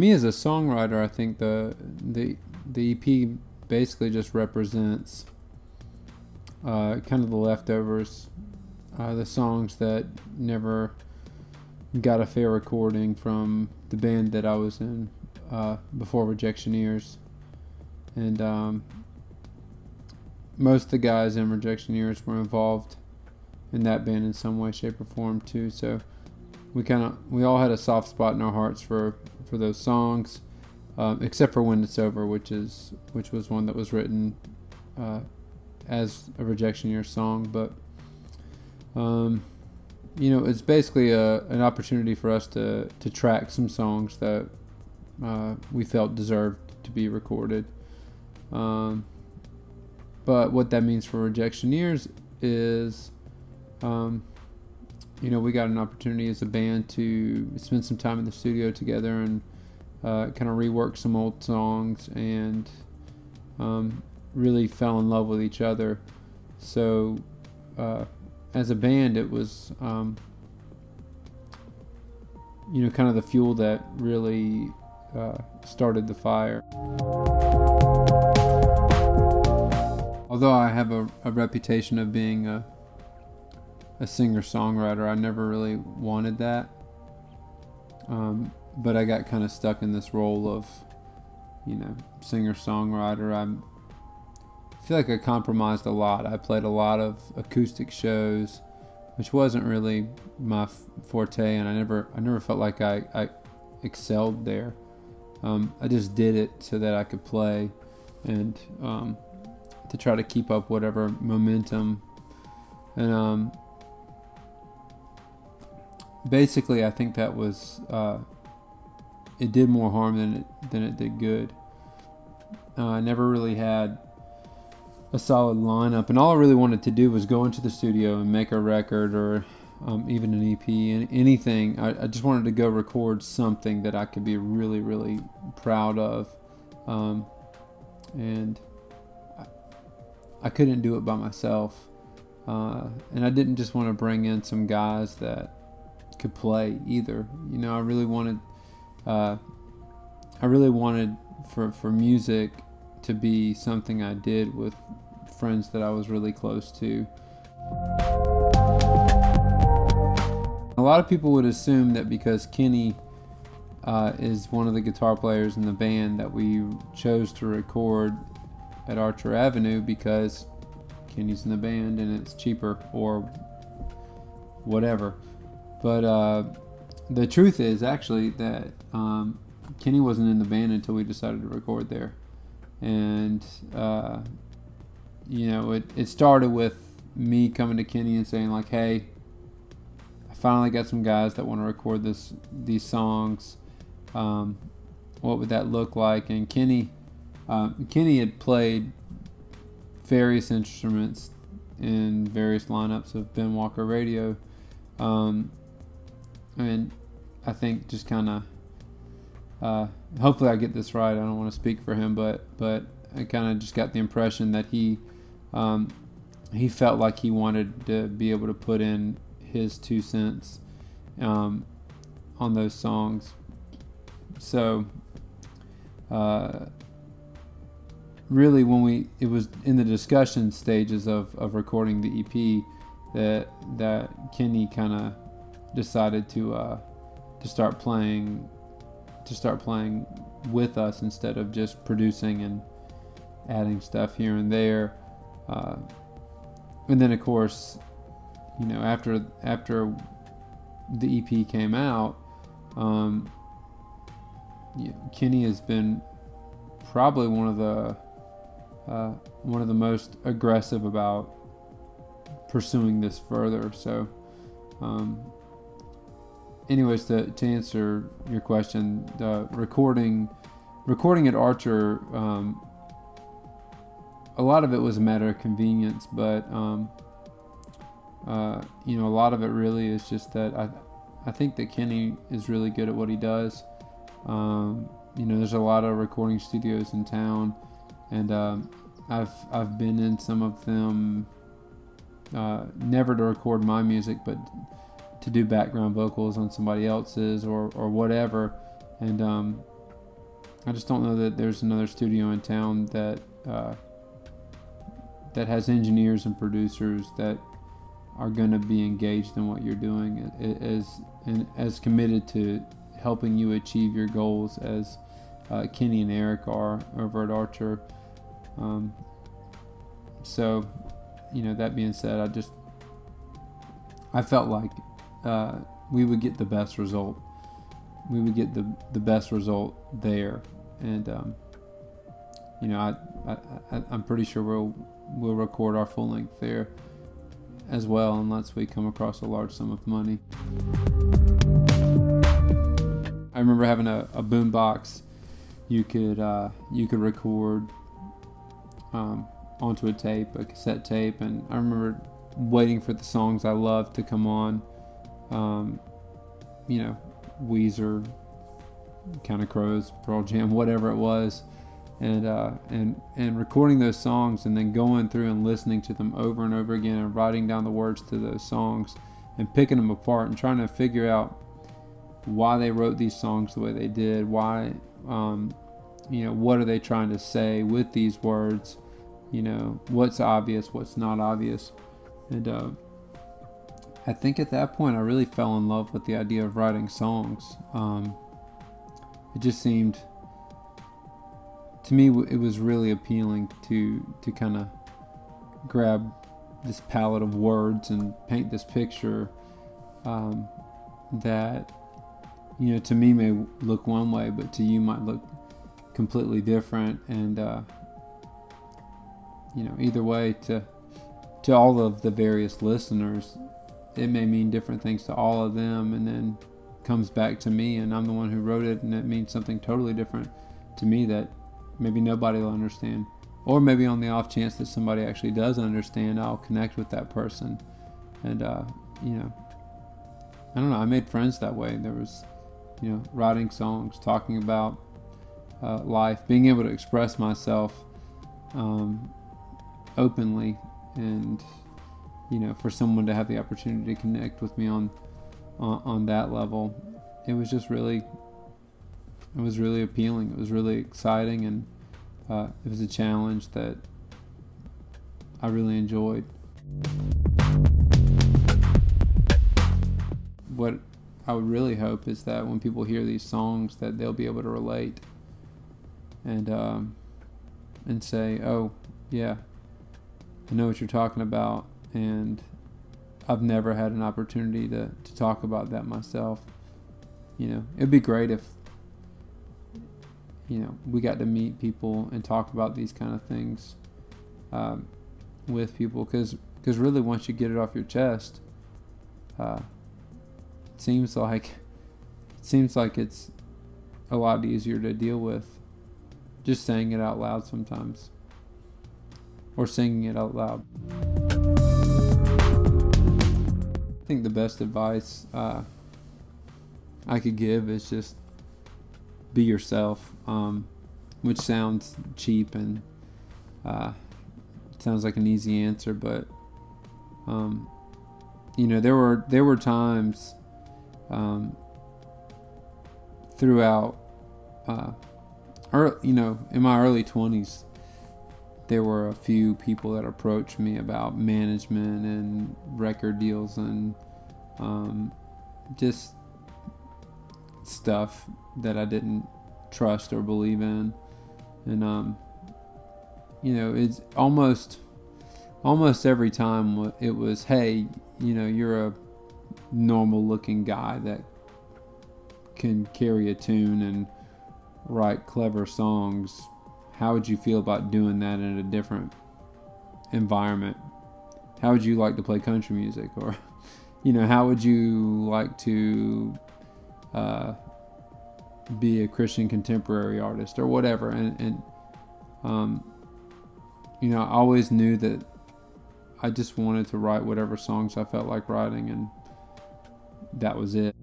me as a songwriter, I think the EP basically just represents kind of the leftovers, the songs that never got a fair recording from the band that I was in before Rejectioneers. And most of the guys in Rejectioneers were involved in that band in some way, shape, or form too. So we all had a soft spot in our hearts for those songs, except for When It's Over, which was one that was written as a Rejectioneers song. But it's basically an opportunity for us to track some songs that we felt deserved to be recorded. But what that means for Rejectioneers is, we got an opportunity as a band to spend some time in the studio together and kind of rework some old songs, and really fell in love with each other. So as a band, it was kind of the fuel that really started the fire. Although I have a reputation of being a singer-songwriter, I never really wanted that. But I got kind of stuck in this role of, singer-songwriter. I feel like I compromised a lot. I played a lot of acoustic shows, which wasn't really my forte, and I never felt like I excelled there. I just did it so that I could play and to try to keep up whatever momentum. And basically, I think that was it did more harm than it did good. I never really had a solid lineup, and all I really wanted to do was go into the studio and make a record, or even an EP, anything. I just wanted to go record something that I could be really, really proud of, and I couldn't do it by myself, and I didn't just want to bring in some guys that could play either. I really wanted for music to be something I did with friends that I was really close to. A lot of people would assume that because Kenny is one of the guitar players in the band, that we chose to record at Archer Avenue because Kenny's in the band and it's cheaper or whatever. But the truth is actually that Kenny wasn't in the band until we decided to record there. And it started with me coming to Kenny and saying, like, hey, I finally got some guys that want to record these songs. What would that look like? And Kenny had played various instruments in various lineups of Ben Walker Radio. And I think just kind of, hopefully I get this right, I don't want to speak for him, but I kind of just got the impression that he felt like he wanted to be able to put in his 2 cents on those songs. So really, it was in the discussion stages of recording the EP that Kenny kind of decided to start playing with us instead of just producing and adding stuff here and there. And then of course, after the EP came out, Kenny has been probably one of the most aggressive about pursuing this further. So anyways, to answer your question, recording at Archer, a lot of it was a matter of convenience, but a lot of it really is just that I think that Kenny is really good at what he does. There's a lot of recording studios in town, and I've been in some of them, never to record my music, but to do background vocals on somebody else's or whatever. And I just don't know that there's another studio in town that that has engineers and producers that are going to be engaged in what you're doing, as committed to helping you achieve your goals as Kenny and Eric are over at Archer. So, that being said, I felt like we would get the best result. We would get the best result there, and I'm pretty sure we'll record our full length there as well, unless we come across a large sum of money. I remember having a boom box you could record onto a cassette tape, and I remember waiting for the songs I loved to come on. Weezer, Counting Crows, Pearl Jam, whatever it was, and recording those songs, and then going through and listening to them over and over again, and writing down the words to those songs, and picking them apart, and trying to figure out why they wrote these songs the way they did, why, what are they trying to say with these words, what's obvious, what's not obvious. And I think at that point I really fell in love with the idea of writing songs. It just seemed, to me, it was really appealing to kind of grab this palette of words and paint this picture that, to me may look one way, but to you might look completely different. And either way, to all of the various listeners, it may mean different things to all of them, and then comes back to me, and I'm the one who wrote it, and it means something totally different to me that maybe nobody will understand. Or maybe on the off chance that somebody actually does understand, I'll connect with that person. And I don't know, I made friends that way. There was writing songs, talking about life, being able to express myself openly, and for someone to have the opportunity to connect with me on that level, it was really appealing. It was really exciting, and it was a challenge that I really enjoyed. What I would really hope is that when people hear these songs, that they'll be able to relate and say, "Oh, yeah, I know what you're talking about, and I've never had an opportunity to talk about that myself." It'd be great if we got to meet people and talk about these kind of things with people, because really, once you get it off your chest, it seems like it's a lot easier to deal with just saying it out loud sometimes, or singing it out loud. I think the best advice I could give is just be yourself, which sounds cheap and it sounds like an easy answer, but there were times throughout in my early 20s, there were a few people that approached me about management and record deals and just stuff that I didn't trust or believe in. And it's almost every time it was, "Hey, you're a normal looking guy that can carry a tune and write clever songs. How would you feel about doing that in a different environment? How would you like to play country music?" Or, how would you like to be a Christian contemporary artist, or whatever? And I always knew that I just wanted to write whatever songs I felt like writing, and that was it.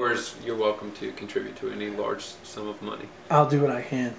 Or you're welcome to contribute to any large sum of money. I'll do what I can.